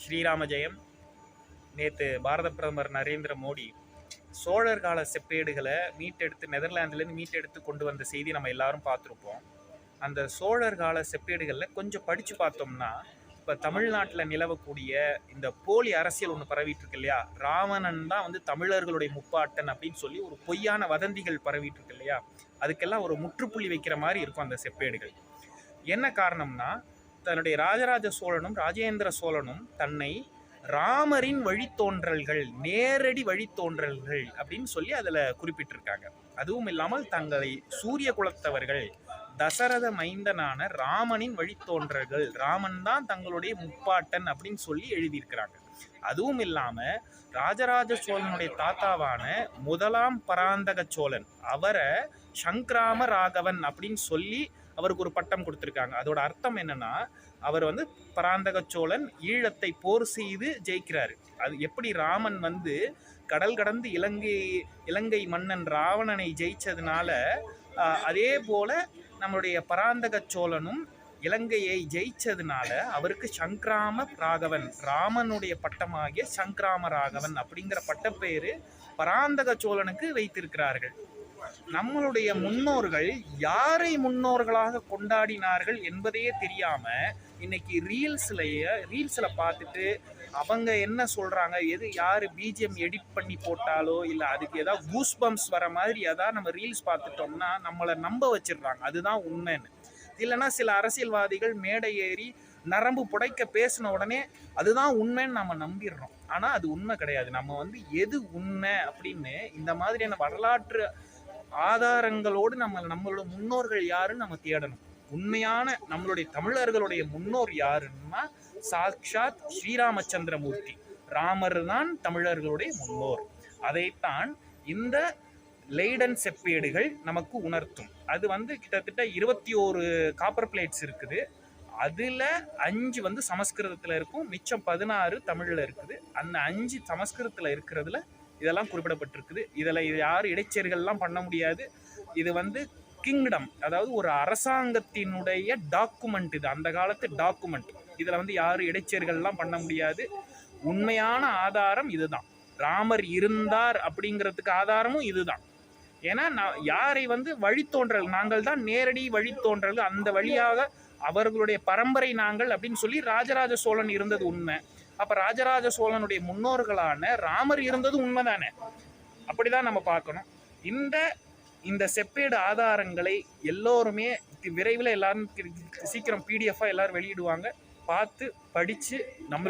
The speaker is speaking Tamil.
ஸ்ரீராம ஜெயம். நேற்று பாரத பிரதமர் நரேந்திர மோடி சோழர் கால செப்பேடுகளை மீட்டெடுத்து நெதர்லாந்துலேருந்து மீட்டெடுத்து கொண்டு வந்த செய்தி நம்ம எல்லாரும் பார்த்துருப்போம். அந்த சோழர் கால செப்பேடுகளில் கொஞ்சம் படித்து பார்த்தோம்னா, இப்போ தமிழ்நாட்டில் நிலவக்கூடிய இந்த போலி அரசியல் ஒன்று பரவிட்டு இருக்கு இல்லையா, ராவணன் தான் வந்து தமிழர்களுடைய முப்பாட்டன் அப்படின்னு சொல்லி ஒரு பொய்யான வதந்திகள் பரவிட்டு இருக்கு இல்லையா, அதுக்கெல்லாம் ஒரு முற்றுப்புள்ளி வைக்கிற மாதிரி இருக்கும் அந்த செப்பேடுகள். என்ன காரணம்னா, தன்னுடைய ராஜராஜ சோழனும் ராஜேந்திர சோழனும் தன்னை ராமரின் வழித்தோன்றல்கள், நேரடி வழித்தோன்றல்கள் அப்படின்னு சொல்லி அதில் குறிப்பிட்டிருக்காங்க. அதுவும் இல்லாமல் தங்களை சூரிய குலத்தவர்கள், தசரத மைந்தனான ராமனின் வழித்தோன்றல்கள், ராமன் தான் தங்களுடைய முப்பாட்டன் அப்படின்னு சொல்லி எழுதியிருக்கிறாங்க. அதுவும் இல்லாமல் ராஜராஜ சோழனுடைய தாத்தாவான முதலாம் பராந்தக சோழன், அவரை சங்கிராம ராகவன் அப்படின்னு சொல்லி அவருக்கு ஒரு பட்டம் கொடுத்துருக்காங்க. அதோட அர்த்தம் என்னன்னா, அவர் வந்து பராந்தக சோழன் ஈழத்தை போர் செய்து ஜெயிக்கிறாரு. அது எப்படி ராமன் வந்து கடல் கடந்து இலங்கை மன்னன் ராவணனை ஜெயிச்சதுனால, அதே போல நம்மளுடைய பராந்தக சோழனும் இலங்கையை ஜெயிச்சதுனால அவருக்கு சங்கிராம ராகவன், ராமனுடைய பட்டமாகிய சங்கிராம ராகவன் அப்படிங்கிற பட்டப்பேரு பராந்தக சோழனுக்கு வைத்திருக்கிறார்கள். நம்மளுடைய முன்னோர்கள் யாரை முன்னோர்களாக கொண்டாடினார்கள் என்பதையே தெரியாம இன்னைக்கு ரீல்ஸ்ல பார்த்துட்டு அவங்க என்ன சொல்றாங்க, யாரு பிஜிஎம் எடிட் பண்ணி போட்டாலோ இல்லை அதுக்கு ஏதாவது கூஸ் பம்ப்ஸ் வர மாதிரி ஏதாவது நம்ம ரீல்ஸ் பார்த்துட்டோம்னா நம்மளை நம்ப வச்சிடுறாங்க அதுதான் உண்மைன்னு. இல்லைன்னா சில அரசியல்வாதிகள் மேடை ஏறி நரம்பு புடைக்க பேசின உடனே அதுதான் உண்மைன்னு நம்ம நம்பிடுறோம். ஆனால் அது உண்மை கிடையாது. நம்ம வந்து எது உண்மை அப்படின்னு இந்த மாதிரியான வரலாற்று ஆதாரங்களோடு நம்மளோட முன்னோர்கள் யாருன்னு நம்ம தேடணும். உண்மையான நம்மளுடைய தமிழர்களுடைய முன்னோர் யாருன்னா சாக்ஷாத் ஸ்ரீராமச்சந்திரமூர்த்தி, ராமர் தான் தமிழர்களுடைய முன்னோர். அதைத்தான் இந்த லெய்டன் செப்பேடுகள் நமக்கு உணர்த்தும். அது வந்து கிட்டத்தட்ட 21 காப்பர் பிளேட்ஸ் இருக்குது. அதில் 5 வந்து சமஸ்கிருதத்தில் இருக்கும், மிச்சம் 16 தமிழில் இருக்குது. அந்த 5 சமஸ்கிருதத்தில் இருக்கிறதுல இதெல்லாம் குறிப்பிடப்பட்டிருக்குது. இதில் யாரும் இடைச்சேர்கள்லாம் பண்ண முடியாது. இது வந்து கிங்டம், அதாவது ஒரு அரசாங்கத்தினுடைய டாக்குமெண்ட். இது அந்த காலத்து டாக்குமெண்ட். இதில் வந்து யாரும் இடைச்சேர்கள்லாம் பண்ண முடியாது. உண்மையான ஆதாரம் இதுதான். ராமர் இருந்தார் அப்படிங்கிறதுக்கு ஆதாரமும் இதுதான். ஏன்னா யாரை வந்து வழித்தோன்றல், நாங்கள் தான் நேரடி வழித்தோன்றல், அந்த வழியாக அவர்களுடைய பரம்பரை நாங்கள் அப்படின்னு சொல்லி ராஜராஜ சோழன் இருந்தது உண்மை. அப்ப ராஜராஜ சோழனுடைய முன்னோர்களான ராமர் இருந்தது உண்மைதானே? அப்படிதான் நம்ம பார்க்கணும். இந்த செப்பேடு ஆதாரங்களை எல்லோருமே விரைவில் எல்லாரும் சீக்கிரம் PDF எல்லாரும் வெளியிடுவாங்க. பார்த்து படிச்சு நம்மளோட